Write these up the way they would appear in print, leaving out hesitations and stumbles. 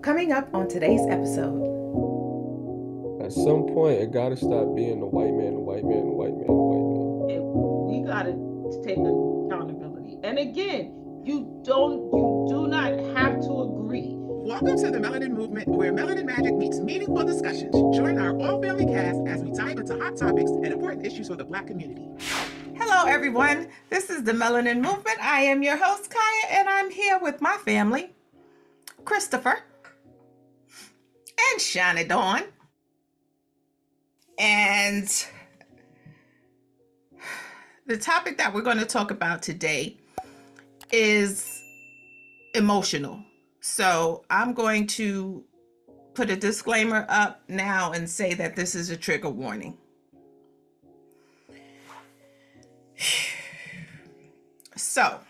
Coming up on today's episode. At some point, it gotta stop being the white man, the white man, the white man, the white man. We got to take accountability. And again, you do not have to agree. Welcome to the Melanin Movement, where melanin magic meets meaningful discussions. Join our all-family cast as we dive into hot topics and important issues for the Black community. Hello, everyone. This is the Melanin Movement. I am your host, Kaya, and I'm here with my family, Christopher and Shani Dawn. And the topic that we're going to talk about today is emotional. So I'm going to put a disclaimer up now and say that this is a trigger warning. So,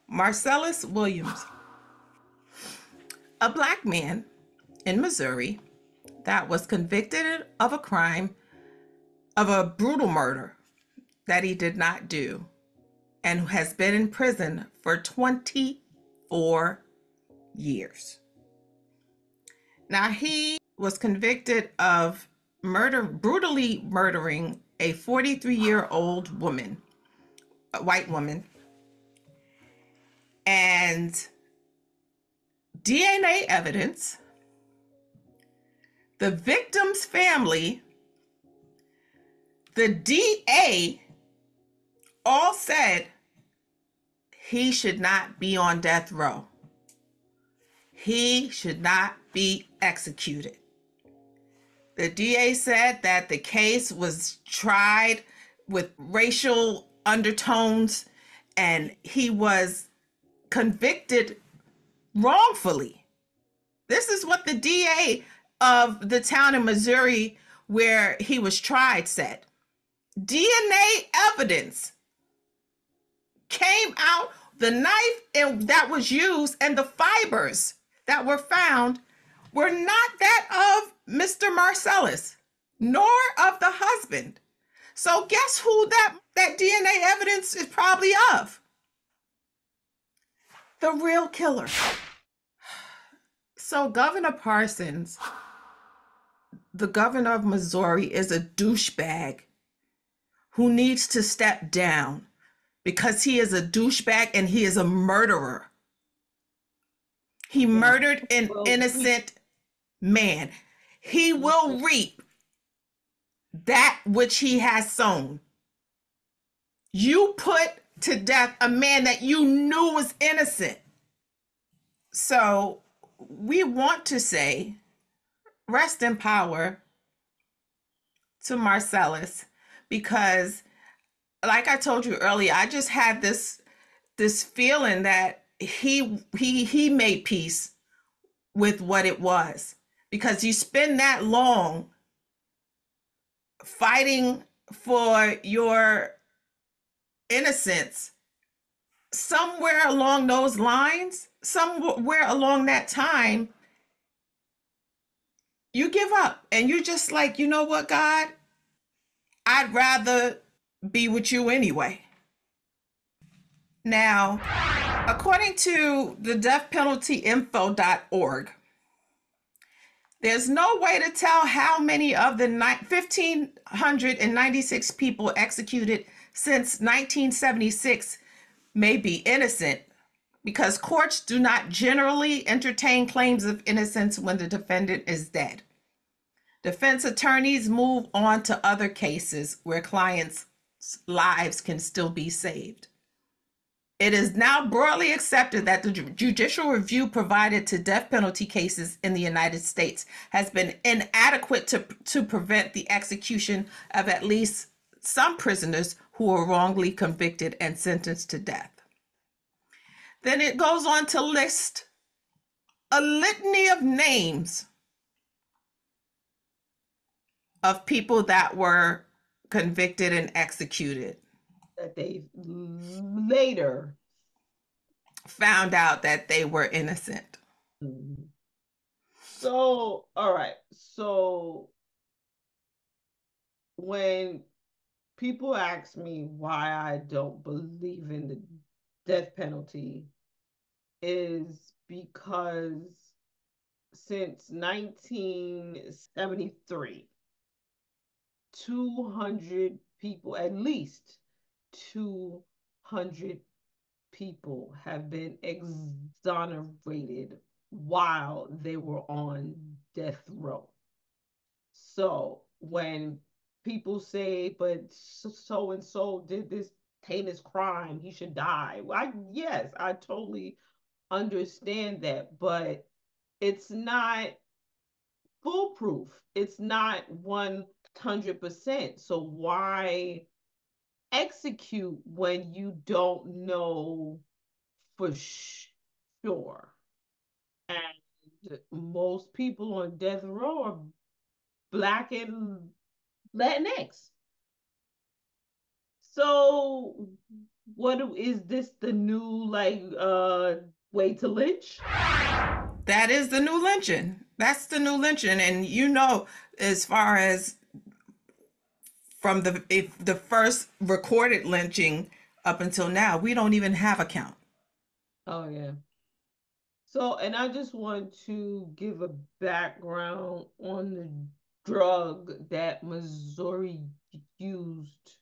Marcellus Williams, a Black man in Missouri that was convicted of a crime of a brutal murder that he did not do and has been in prison for 24 years. Now, he was convicted of brutally murdering a 43-year-old woman, a white woman, and DNA evidence, the victim's family, the DA all said he should not be on death row. He should not be executed. The DA said that the case was tried with racial undertones and he was convicted wrongfully. This is what the DA of the town in Missouri where he was tried said. DNA evidence came out, the knife that was used and the fibers that were found were not that of Mr. Marcellus, nor of the husband. So guess who that DNA evidence is probably of? The real killer. So Governor Parsons, the governor of Missouri, is a douchebag who needs to step down because he is a douchebag and he is a murderer. He murdered an innocent man. He will reap that which he has sown. You put to death a man that you knew was innocent. So we want to say, rest in power to Marcellus, because like I told you earlier, I just had this feeling that he made peace with what it was, because you spend that long fighting for your innocence. Somewhere along those lines, somewhere along that time, you give up and you're just like, you know what, God, I'd rather be with you anyway. Now, according to the deathpenaltyinfo.org, there's no way to tell how many of the 1,596 people executed since 1976 may be innocent, because courts do not generally entertain claims of innocence when the defendant is dead. Defense attorneys move on to other cases where clients' lives can still be saved. It is now broadly accepted that the judicial review provided to death penalty cases in the United States has been inadequate to prevent the execution of at least some prisoners who were wrongly convicted and sentenced to death. Then it goes on to list a litany of names of people that were convicted and executed. That they later found out that they were innocent. So, all right. So when people ask me why I don't believe in the death penalty, is because since 1973, 200 people, at least 200 people have been exonerated while they were on death row. So when people say, but so and so did this heinous crime, he should die. Well, yes, I totally understand that, but it's not foolproof. It's not 100%. So why execute when you don't know for sure? And most people on death row are Black and Latinx. So what is this the new way to lynch? That is the new lynching. That's the new lynching. And as far as from the first recorded lynching up until now, we don't even have a count. Oh yeah. So, and I just want to give a background on the drug that Missouri used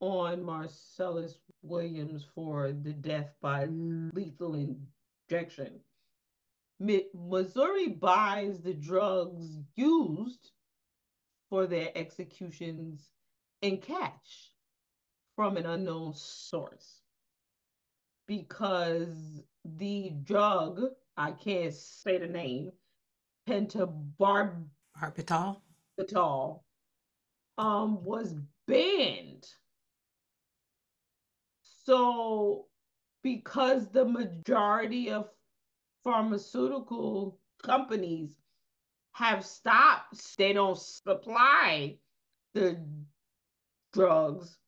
on Marcellus Williams for the death by lethal injection. Missouri buys the drugs used for their executions in cash from an unknown source because the drug, I can't say the name, pentobarbital, Harpital. was banned. So, because the majority of pharmaceutical companies have stopped, they don't supply the drugs.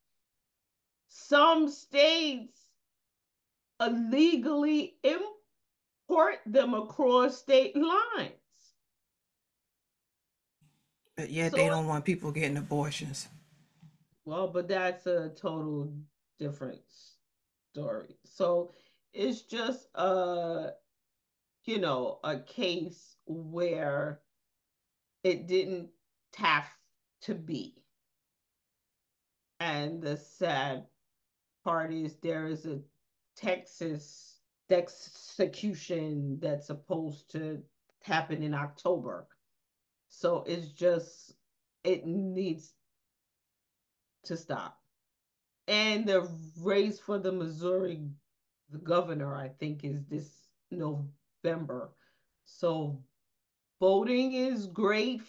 Some states illegally import them across state lines. But yet So, they don't want people getting abortions. well, but that's a total different story. So it's just a case where it didn't have to be. And the sad part is there is a Texas execution that's supposed to happen in October. So it needs to stop. And the race for the governor, I think, is this November. So voting is great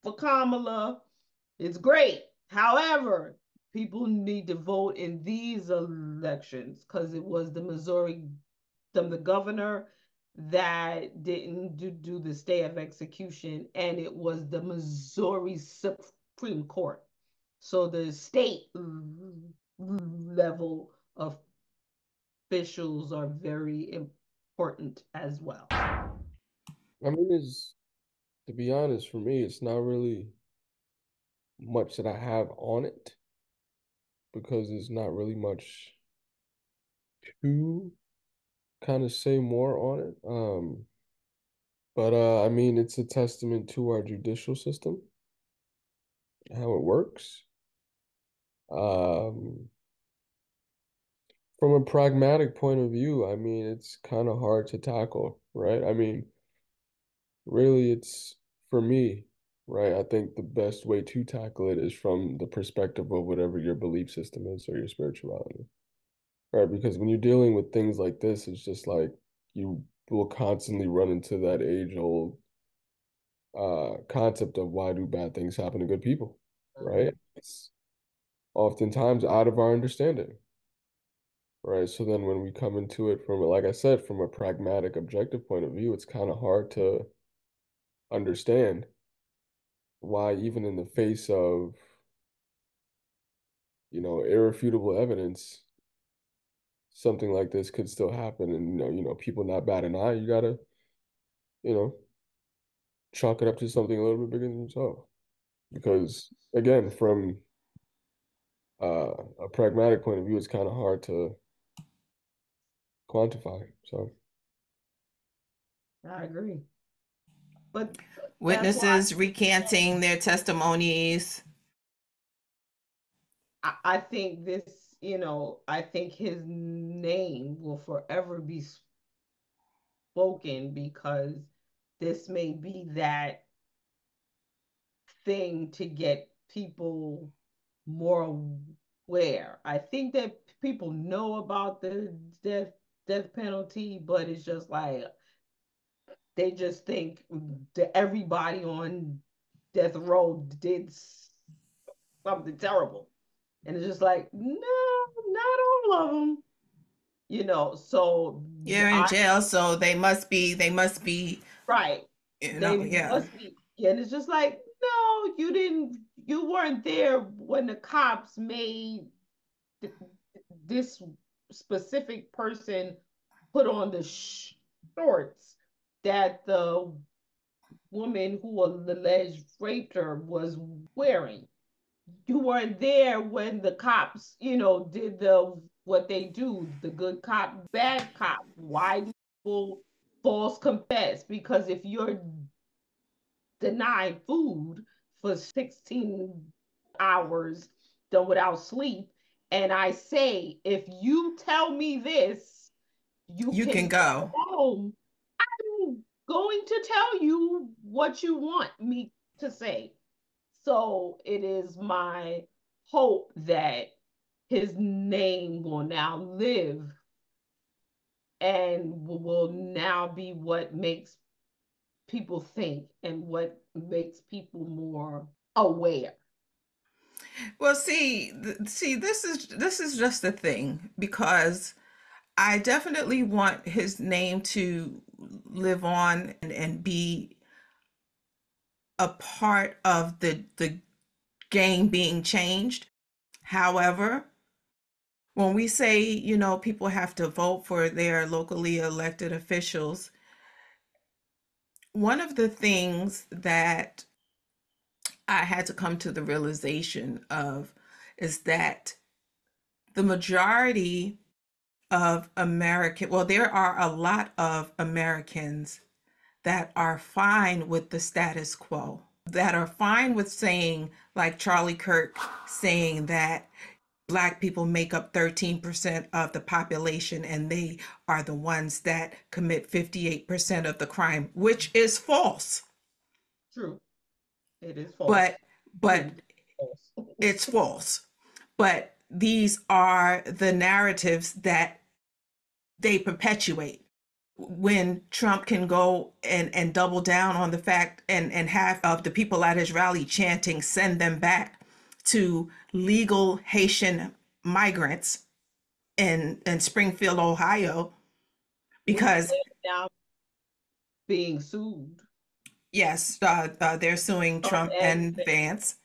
for Kamala. It's great. However, people need to vote in these elections because it was the governor that didn't do the stay of execution, and it was the Missouri Supreme Court. So the state level of officials are very important as well. I mean, to be honest, for me, it's not really much that I have on it because there's not really much to kind of say more on it. But I mean, it's a testament to our judicial system, how it works. Um, from a pragmatic point of view, I mean, it's kind of hard to tackle, right? I mean, really, it's for me, right? I think the best way to tackle it is from the perspective of whatever your belief system is or your spirituality, right? Because when you're dealing with things like this, it's just like you will constantly run into that age-old concept of why do bad things happen to good people, right? It's oftentimes out of our understanding, right? So then when we come into it from, like I said, from a pragmatic, objective point of view, it's kind of hard to understand why, even in the face of, irrefutable evidence, something like this could still happen. And, people not bat an eye. You gotta, you know, chalk it up to something a little bit bigger than yourself. Because again, from a pragmatic point of view, it's kind of hard to quantify. So I agree. But that's why Witnesses recanting their testimonies. I think this, I think his name will forever be spoken because this may be that thing to get people more aware. I think that people know about the death penalty, but it's just like they just think that everybody on death row did something terrible. And it's just like, no, not all of them. So You're in I jail, so they must be, right. They yeah. must be. And it's just like, no, you weren't there when the cops made th- this specific person put on the shorts that the woman who alleged raped her was wearing. You weren't there when the cops, did the what they do, the good cop, bad cop. Why do people false confess? Because if you're denied food for 16 hours done without sleep, and I say, if you tell me this, you You can can go go. home. I'm going to tell you what you want me to say. So it is my hope that his name will now live and will now be what makes people think and what makes people more aware. Well, see, this is just the thing because I definitely want his name to live on and be a part of the game being changed. However, when we say, people have to vote for their locally elected officials, one of the things that I had to come to the realization of is that the majority of well, there are a lot of Americans that are fine with the status quo, that are fine with saying, like Charlie Kirk saying that Black people make up 13% of the population and they are the ones that commit 58% of the crime, which is false. True. It is false. But but Proved false. it's false. But these are the narratives that they perpetuate. When Trump can go and double down on the fact and half of the people at his rally chanting, send them back to legal Haitian migrants in Springfield, Ohio, Which because they are now being sued. yes, they're suing Trump Trump and and Vance,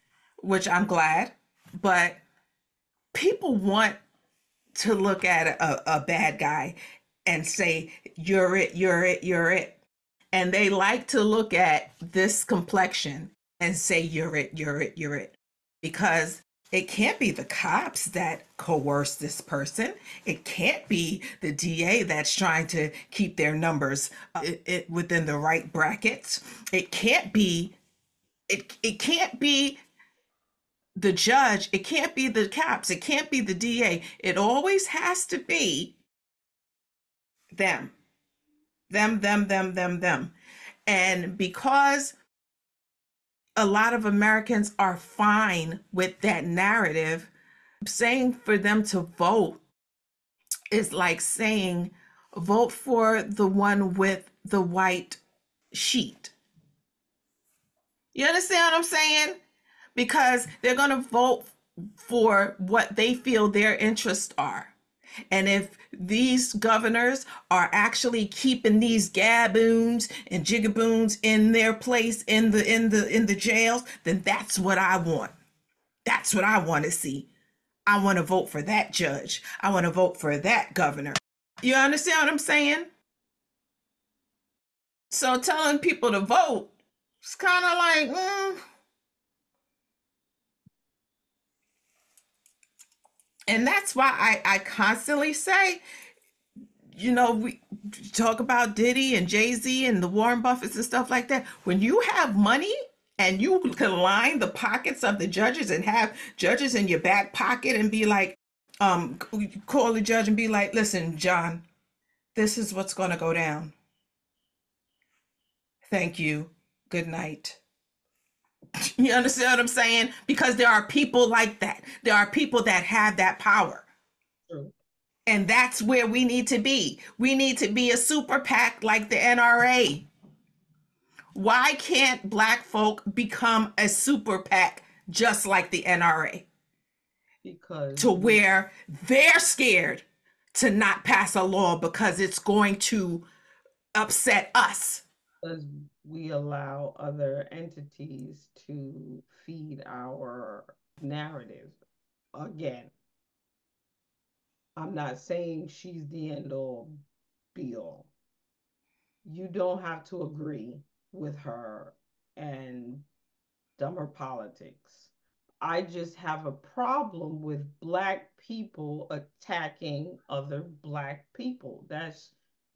which I'm glad. But people want to look at a bad guy and say, you're it, you're it, you're it. And they like to look at this complexion and say, you're it, you're it, you're it. Because it can't be the cops that coerce this person. It can't be the DA that's trying to keep their numbers within the right brackets. It can't be it can't be the judge. It can't be the cops. It can't be the DA. It always has to be them. Them. And because a lot of Americans are fine with that narrative, saying for them to vote is like saying vote for the one with the white sheet. You understand what I'm saying? Because they're going to vote for what they feel their interests are. And if these governors are actually keeping these gaboons and jigaboons in their place in the jails, then that's what I want. That's what I want to see. I want to vote for that judge. I want to vote for that governor. You understand what I'm saying? So telling people to vote, it's kind of like, and that's why I constantly say, we talk about Diddy and Jay-Z and the Warren Buffetts and stuff like that. When you have money and you can line the pockets of the judges and have judges in your back pocket and be like, call the judge and be like, listen, John, this is what's going to go down. Thank you. Good night. You understand what I'm saying? Because there are people like that. There are people that have that power. True. And that's where we need to be. We need to be a super PAC like the NRA. Why can't Black folk become a super PAC just like the NRA? Because to where they're scared to not pass a law because it's going to upset us. Because we allow other entities to feed our narrative. Again, I'm not saying she's the end all be all. You don't have to agree with her and dumber politics. I just have a problem with Black people attacking other Black people. That's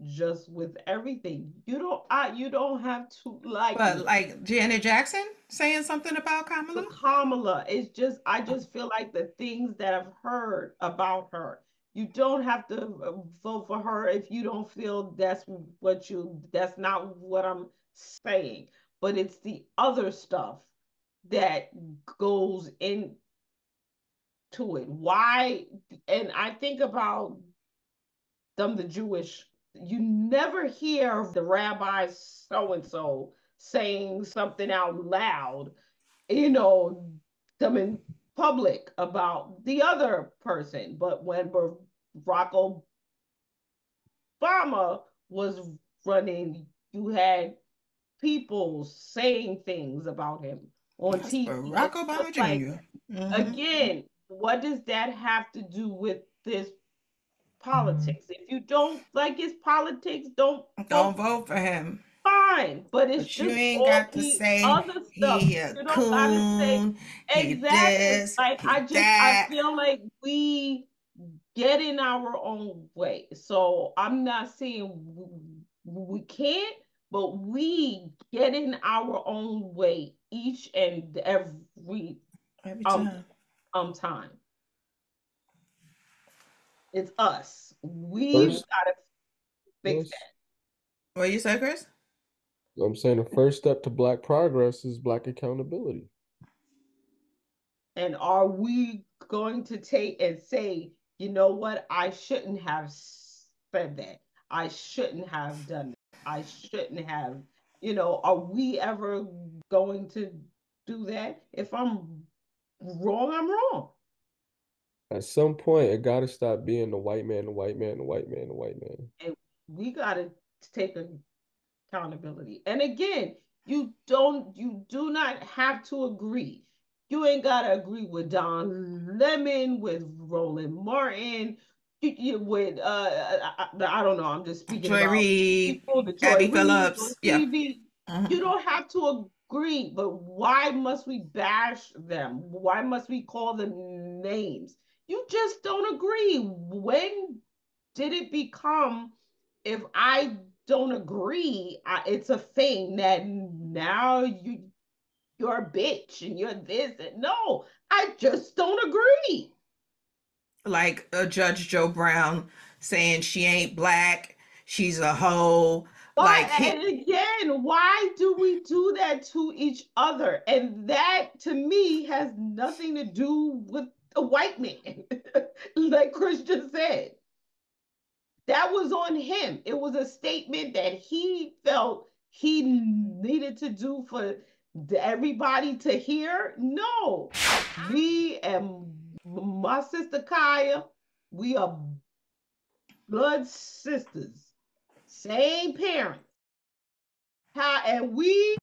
just with everything. You don't have to like. But like Janet Jackson saying something about Kamala. Kamala, it's just I just feel like the things that I've heard about her. You don't have to vote for her if you don't feel that's not what I'm saying. But it's the other stuff that goes into it. Why? And I think about them, the Jewish, you never hear the rabbi so and so saying something out loud, them in public about the other person. But when Barack Obama was running, you had people saying things about him on TV. Barack Obama Jr. Again, what does that have to do with this politics? If you don't like his politics, don't vote for him. Fine, but it's just you ain't got to say other stuff. He a you don't gotta say exactly. This, like I feel like we get in our own way. So I'm not saying we can't, but we get in our own way each and every time. It's us. We've got to fix that. What you say, Chris? I'm saying the first step to Black progress is Black accountability. And are we going to take and say, you know what, I shouldn't have said that. I shouldn't have done that. I shouldn't have, are we ever going to do that? If I'm wrong, I'm wrong. At some point, it got to stop being the white man, the white man, the white man, the white man. And we got to take accountability. And again, you do not have to agree. You ain't got to agree with Don Lemon, with Roland Martin, with I don't know. I'm just speaking Joy about Reid, people, Abby Phillips. Yeah. You don't have to agree, but why must we bash them? Why must we call them names? You just don't agree. When did it become, if I don't agree, it's a thing that now you're a bitch and you're this? And no, I just don't agree. Like Judge Joe Brown saying she ain't Black, she's a hoe. And again, why do we do that to each other? And that, to me, has nothing to do with a white man, like Chris just said. That was on him. It was a statement that he felt he needed to do for everybody to hear. No, me and my sister Kaya, we are blood sisters. Same parents. And we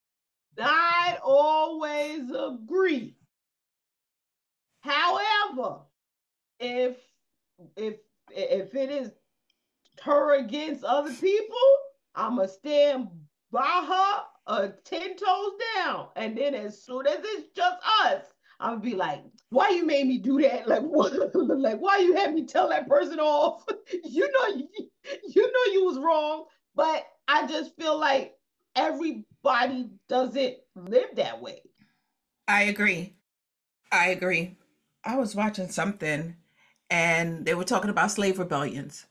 not always agree. However, if it is her against other people, I'ma stand by her 10 toes down. And then as soon as it's just us, I'm gonna be like, why you made me do that? Like, what? Like, why you had me tell that person off? You you was wrong, but I just feel like everybody doesn't live that way. I agree. I was watching something and they were talking about slave rebellions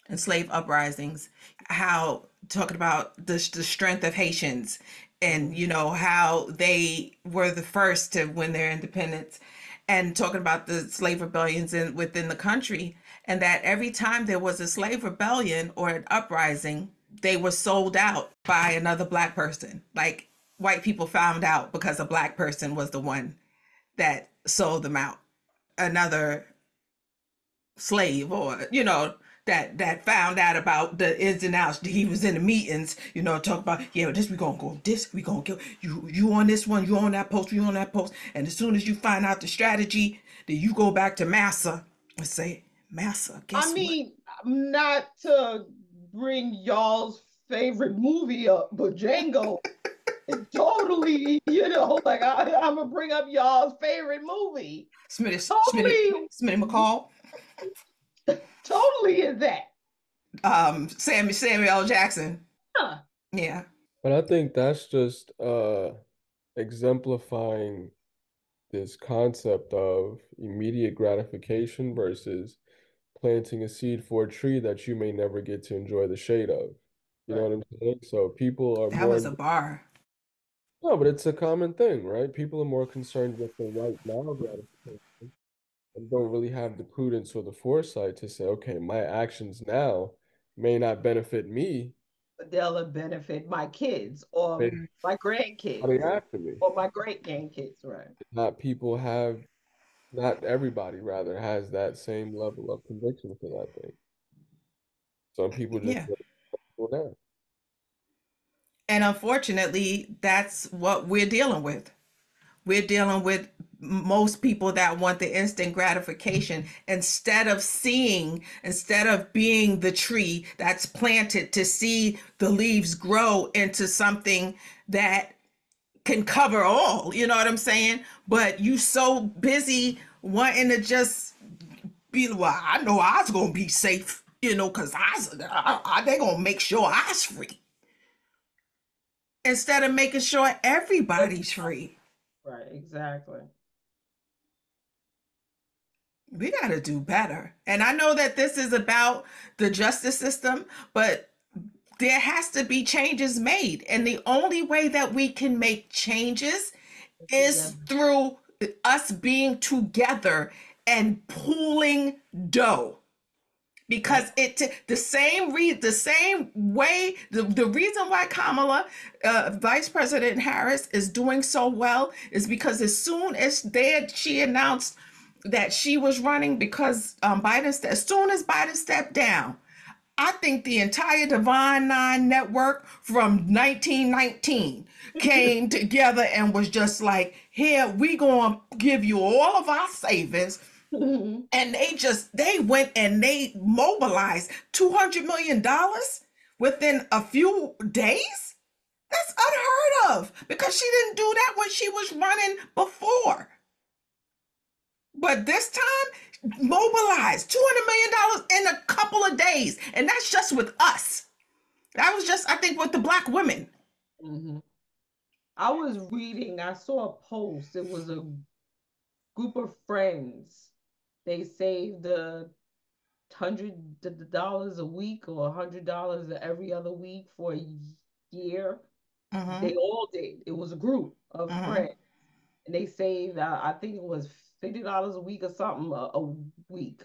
and slave uprisings, how talking about the strength of Haitians and, how they were the first to win their independence, and talking about the slave rebellions within the country, and that every time there was a slave rebellion or an uprising, they were sold out by another Black person. Like, white people found out because a Black person was the one that sold them out. Another slave, or that found out about the ins and outs. He was in the meetings, talk about, yeah, this we gonna go, this we gonna go, you on this one, you on that post, you on that post, and as soon as you find out the strategy, then you go back to Massa and say, Massa, guess what? I mean, not to bring y'all's favorite movie up, but Django is totally, like I'm gonna bring up y'all's favorite movie. Smitty McCall. Totally is that. Samuel L. Jackson. Huh. Yeah. But I think that's just exemplifying this concept of immediate gratification versus planting a seed for a tree that you may never get to enjoy the shade of. You know what I'm saying? So people are That more. was a bar. No, but it's a common thing, right? People are more concerned with the right now gratification and don't really have the prudence or the foresight to say, okay, my actions now may not benefit me, but they'll benefit my kids or my grandkids after me. or my great grandkids, right? Not everybody rather has that same level of conviction for that thing. Some people just go down. And unfortunately, that's what we're dealing with. We're dealing with most people that want the instant gratification instead of being the tree that's planted to see the leaves grow into something that can cover all, you know what I'm saying? But you so busy wanting to just be, well, I know I was going to be safe, because they going to make sure I was free. Instead of making sure everybody's free. Right, exactly. We got to do better. And I know that this is about the justice system, but there has to be changes made. And the only way that we can make changes is through us being together and pooling dough. Because the same way, the reason why Kamala, Vice President Harris, is doing so well is because as soon as she announced that she was running, because as soon as Biden stepped down, I think the entire Divine Nine network from 1919 came together and was just like, here, we gonna give you all of our savings. And they went and they mobilized $200 million within a few days. That's unheard of, because she didn't do that when she was running before. But this time, mobilized $200 million in a couple of days. And that's just with us. That was just, I think, with the Black women. Mm-hmm. I was reading, I saw a post. It was a group of friends. They saved $100 a week or $100 every other week for a year. Mm-hmm. They all did. It was a group of friends. And they saved, I think it was $50 a week or something a week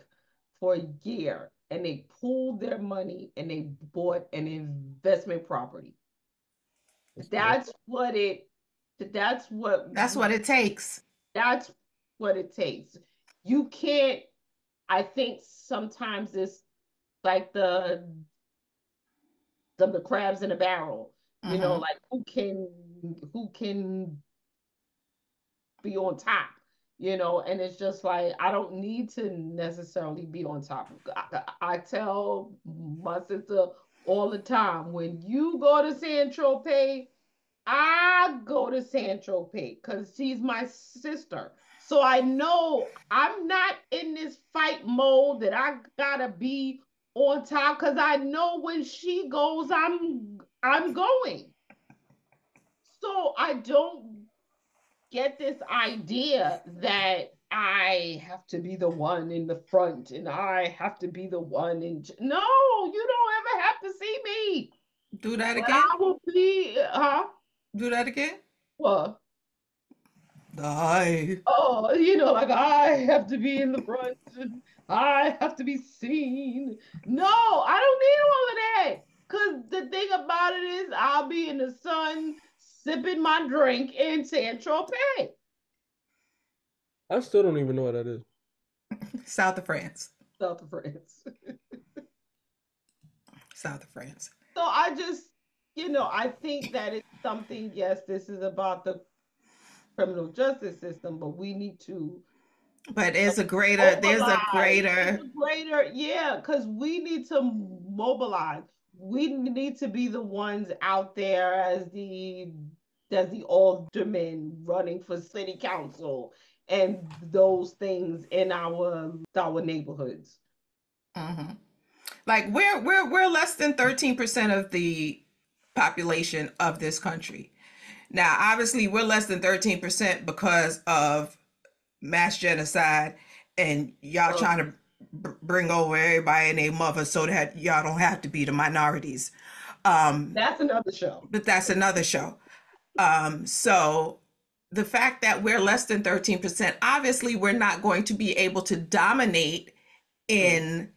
for a year. And they pooled their money and they bought an investment property. That's what it takes. That's what it takes. You can't, I think sometimes it's like the crabs in a barrel, like who can be on top, and it's just like, I don't need to necessarily be on top. I tell my sister all the time, when you go to Saint-Tropez, I go to Saint-Tropez because she's my sister. So I know I'm not in this fight mode that I gotta be on time because I know when she goes, I'm going. So I don't get this idea that I have to be the one in the front and I have to be the one in. No, you don't ever have to see me. Do that But again. I will be, Do that again. What? I. Oh, like I have to be in the front and I have to be seen. No, I don't need all of that. Because the thing about it is, I'll be in the sun sipping my drink in Saint Tropez. I still don't even know what that is. South of France. South of France. South of France. So I just, I think that it's something, yes, this is about the criminal justice system, but we need to But there's a greater, yeah, because we need to mobilize. We need to be the ones out there as the aldermen running for city council and those things in our neighborhoods. Mm-hmm. Like we're less than 13% of the population of this country. Now, obviously, we're less than 13% because of mass genocide, and y'all trying to bring over everybody and their mother so that y'all don't have to be the minorities. That's another show. But that's another show. So the fact that we're less than 13%, obviously, we're not going to be able to dominate in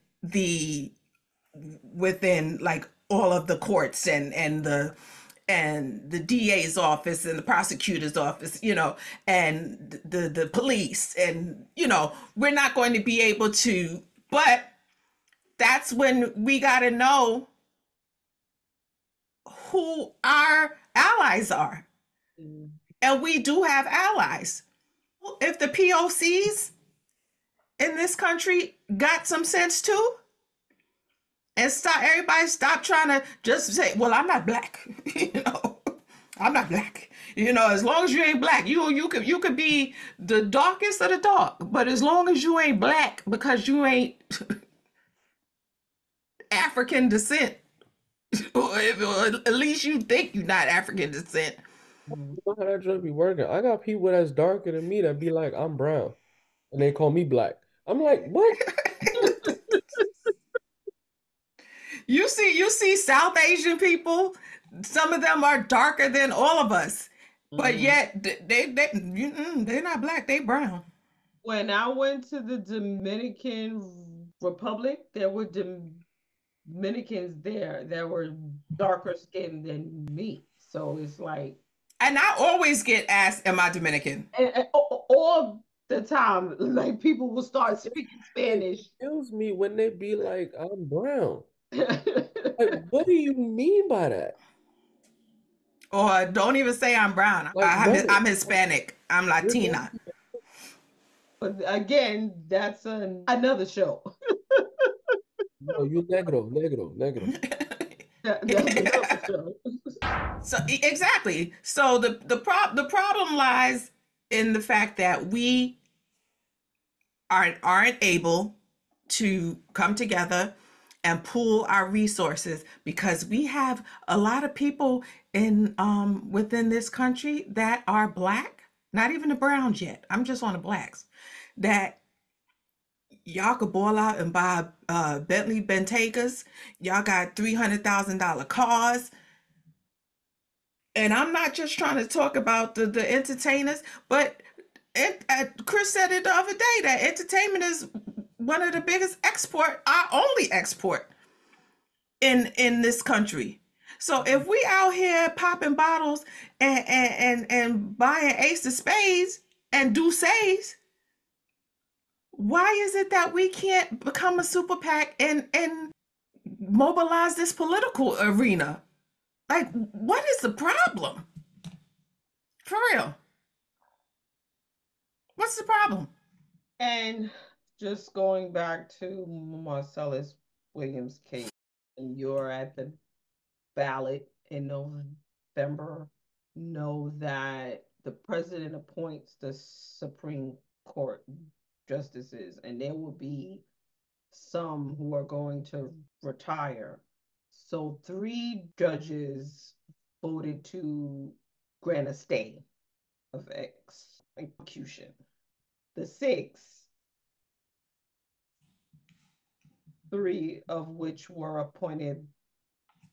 within like all of the courts and the DA's office and the prosecutor's office, and the police, and we're not going to be able to. But that's when we got to know who our allies are. And we do have allies. If the POCs in this country got some sense too, and everybody stop trying to just say, well, I'm not black. I'm not black. As long as you ain't black, you could be the darkest of the dark, but as long as you ain't black because you ain't African descent, or at least you think you're not African descent. You know how that joint be working? I got people that's darker than me that be like, I'm brown, and they call me black. I'm like, what? You see South Asian people, some of them are darker than all of us, but yet they're not black, they brown. When I went to the Dominican Republic, there were Dominicans there that were darker skinned than me. So it's like, and I always get asked, am I Dominican? And all the time, like people will start speaking Spanish. It kills me when they be like, I'm brown. Like, what do you mean by that? Or don't even say I'm brown. Like, I'm Hispanic. I'm Latina. But again, that's another show. No, you negro. That's another show. So exactly. So the problem lies in the fact that we aren't able to come together and pool our resources, because we have a lot of people in within this country that are black, not even the browns yet. I'm just on the blacks, that y'all could ball out and buy Bentley Bentegas. Y'all got $300,000 cars. And I'm not just trying to talk about the entertainers, but Chris said it the other day that entertainment is one of the biggest our only export in this country. So if we out here popping bottles and buying Ace of Spades and Douces, why is it that we can't become a super PAC and mobilize this political arena? Like, what is the problem? For real. What's the problem? And just going back to Marcellus Williams' case, and you're at the ballot in November, know that the president appoints the Supreme Court justices, and there will be some who are going to retire. So 3 judges voted to grant a stay of execution. The 6, 3 of which were appointed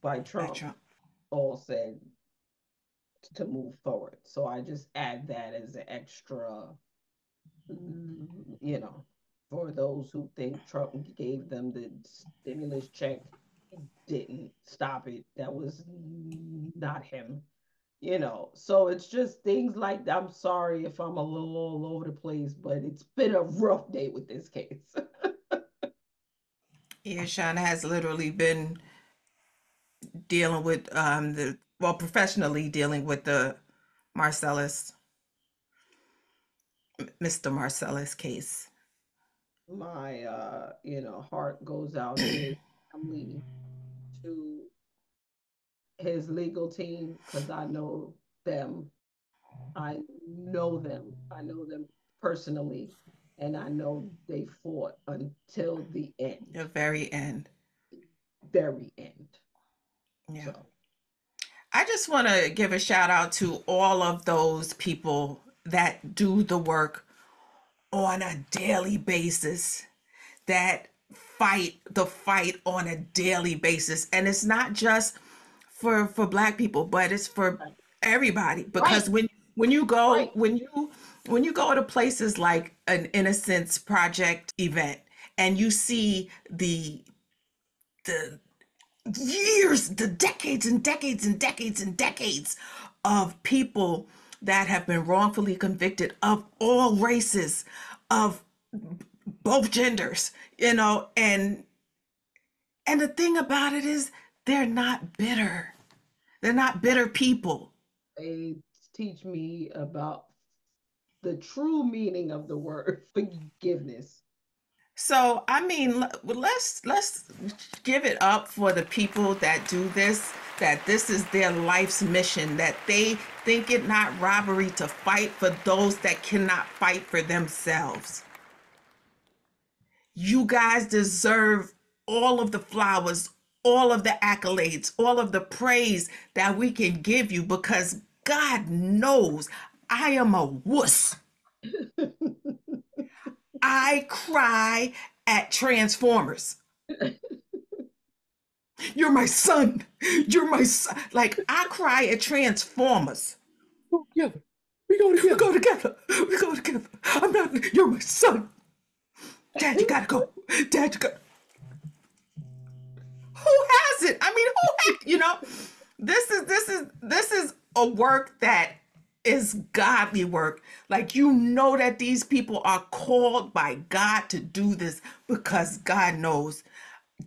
by Trump, all said to move forward. So I just add that as an extra, for those who think Trump gave them the stimulus check, he didn't stop it. That was not him. So it's just things like that. I'm sorry if I'm a little all over the place, but it's been a rough day with this case. Yeah, Shauna has literally been dealing with professionally dealing with the Marcellus, Mr. Marcellus case. My heart goes out to his family, to his legal team, because I know them. I know them. I know them personally, and I know they fought until the end. The very end. Very end. Yeah. So. I just want to give a shout out to all of those people that do the work on a daily basis, that fight the fight on a daily basis. And it's not just for Black people, but it's for everybody. Because when you go when you go to places like an Innocence Project event and you see the years, the decades and decades and decades and decades of people that have been wrongfully convicted of all races, of both genders, and the thing about it is they're not bitter. They're not bitter people. They teach me about the true meaning of the word forgiveness. So, I mean, let's give it up for the people that do this, that this is their life's mission, that they think it not robbery to fight for those that cannot fight for themselves. You guys deserve all of the flowers, all of the accolades, all of the praise that we can give you, because God knows I am a wuss. I cry at Transformers. You're my son. You're my son. Like, I cry at Transformers. Go together. We go together. We go together. We go together. I'm not. You're my son. Dad, you gotta go. Dad, you got. Who has it? I mean, who has? This is a work that is godly work. Like, that these people are called by God to do this, because God knows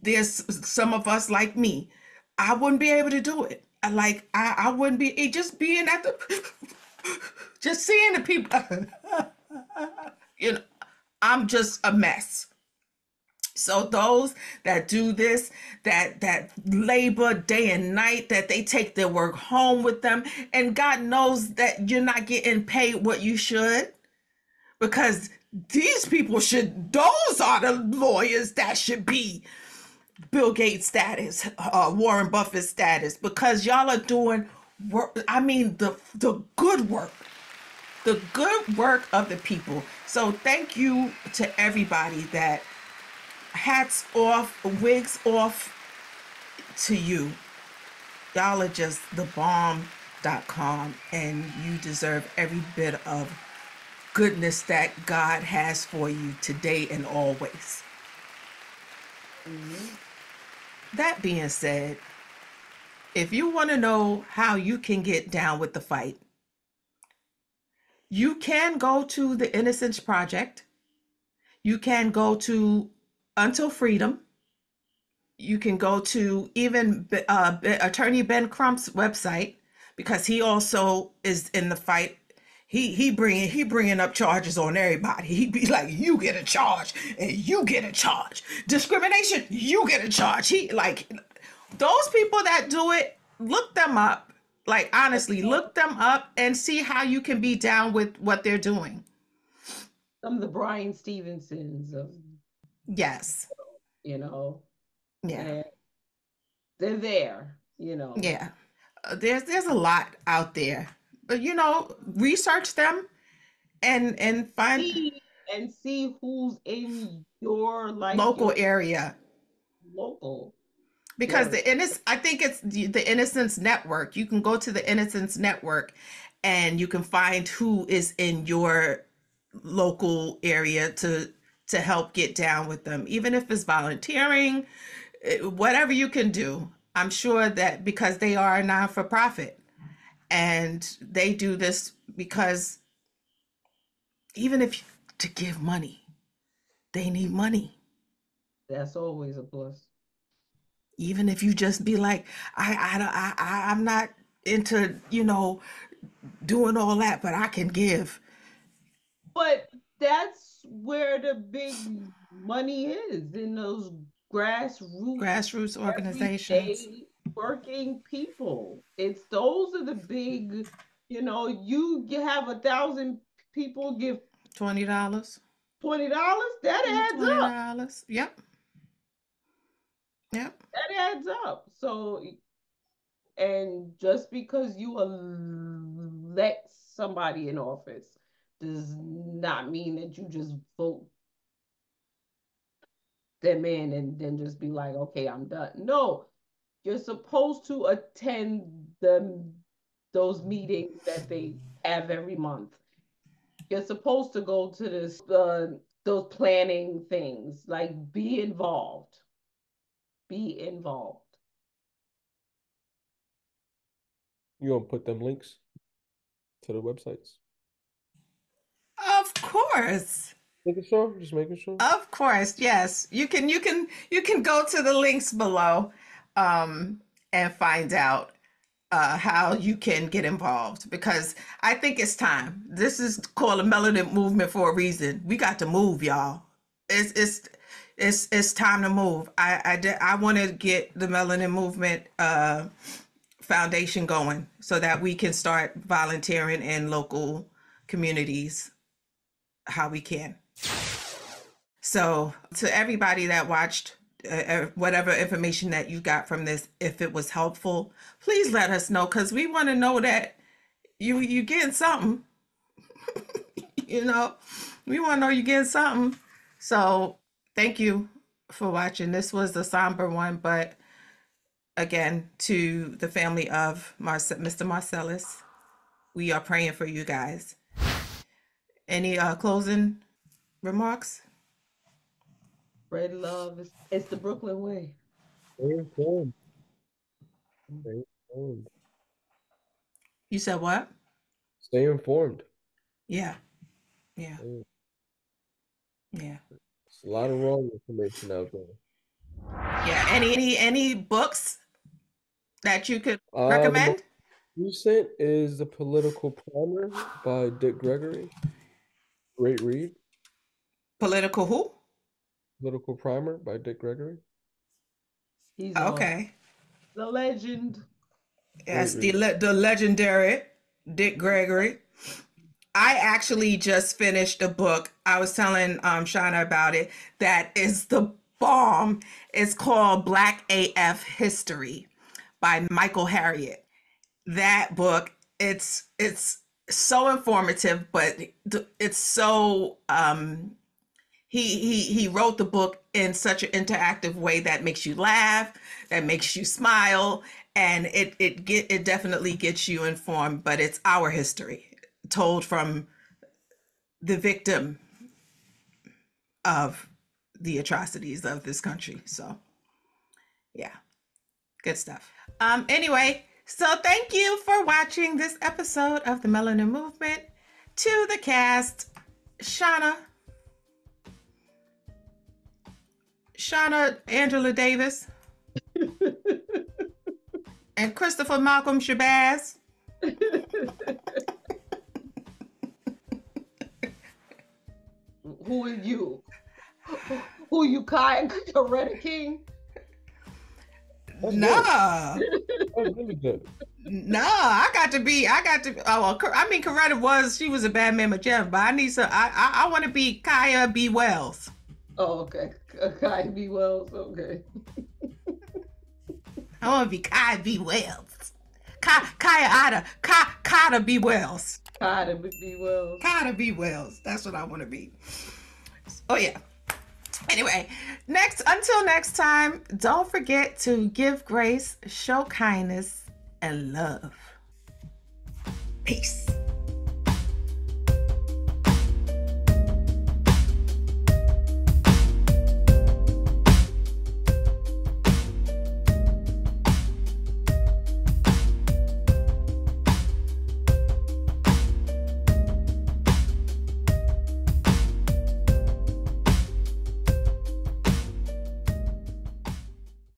there's some of us like me. I wouldn't be able to do it. I wouldn't be just being at the just seeing the people. I'm just a mess. So those that do this, that labor day and night, that they take their work home with them, and God knows that you're not getting paid what you should, because these people those are the lawyers that should be Bill Gates status, Warren Buffett status, because y'all are doing work. I mean, the good work. The good work of the people. So thank you to everybody that, hats off, wigs off to you. Y'all are just the bomb.com, and you deserve every bit of goodness that God has for you today and always. Mm-hmm. That being said, if you want to know how you can get down with the fight, you can go to the Innocence Project. You can go to Until Freedom. You can go to even Attorney Ben Crump's website, because he also is in the fight. He bringing up charges on everybody. He'd be like, you get a charge and you get a charge. Discrimination, you get a charge. Those people that do it, look them up. Like, honestly, look them up and see how you can be down with what they're doing. Some of the Brian Stevensons of yes. you know. Yeah. And they're there, you know. Yeah. There's a lot out there. But you know, research them and find See who's in your local your area. local. Because I think it's the Innocence Network. You can go to the Innocence Network and you can find who is in your local area to help get down with them, even if it's volunteering, whatever you can do. I'm sure that because they are a non-for-profit and they do this because even if to give money, they need money. That's always a plus. Even if you just be like, I'm not into, you know, doing all that, but I can give. But that's where the big money is, in those Grassroots organizations. everyday working people. Those are the big, you know, you have 1,000 people give $20. $20, that adds up. $20. Yep. Yep. That adds up. So, and just because you elect somebody in office does not mean that you just vote them in and then just be like, okay, I'm done. No, you're supposed to attend those meetings that they have every month. You're supposed to go to those planning things, like be involved. Be involved. You gonna put them links to the websites? Of course. Making sure, just making sure. Of course, yes. You can go to the links below and find out how you can get involved, because I think it's time. This is called a melanin movement for a reason. We got to move, y'all. It's time to move. I want to get the melanin movement foundation going so that we can start volunteering in local communities how we can. So to everybody that watched, whatever information that you got from this, if it was helpful, please let us know, because we want to know that you getting something. You know, we want to know you getting something. So thank you for watching. This was a somber one, but again, to the family of Mr. Marcellus, we are praying for you guys. Any closing remarks? Spread love. It's the Brooklyn way. Stay informed. Stay informed. You said what? Stay informed. Yeah. Yeah. Yeah. There's a lot of wrong information out there. Yeah. Any books that you could recommend? The most recent is The Political Primer by Dick Gregory. Great read. Political who? Political Primer by Dick Gregory. He's okay. The legend. Yes, the legendary Dick Gregory. I actually just finished a book. I was telling Shauna about it. That is the bomb. It's called Black AF History by Michael Harriot. That book, it's so informative, but it's so he wrote the book in such an interactive way that makes you laugh, that makes you smile, and it definitely gets you informed. But it's our history told from the victim of the atrocities of this country. So yeah, good stuff. Anyway, so thank you for watching this episode of the Melanin Movement. To the cast, Shauna Angela Davis, and Christopher Malcolm Shabazz. Who are you? Who you, Kai Coretta King? No. That's really good. No, I got to. Oh, well, I mean, Coretta she was a bad Mamma Jam, but I need some. I want to be Kaya B. Wells. Oh, okay. Kai B. Wells. Okay. I want to be Kai B. Wells. Kaya B. Wells. Kai B. Wells. Kaya B. Wells. That's what I want to be. Oh, yeah. Anyway, until next time, don't forget to give grace, show kindness, and love. Peace.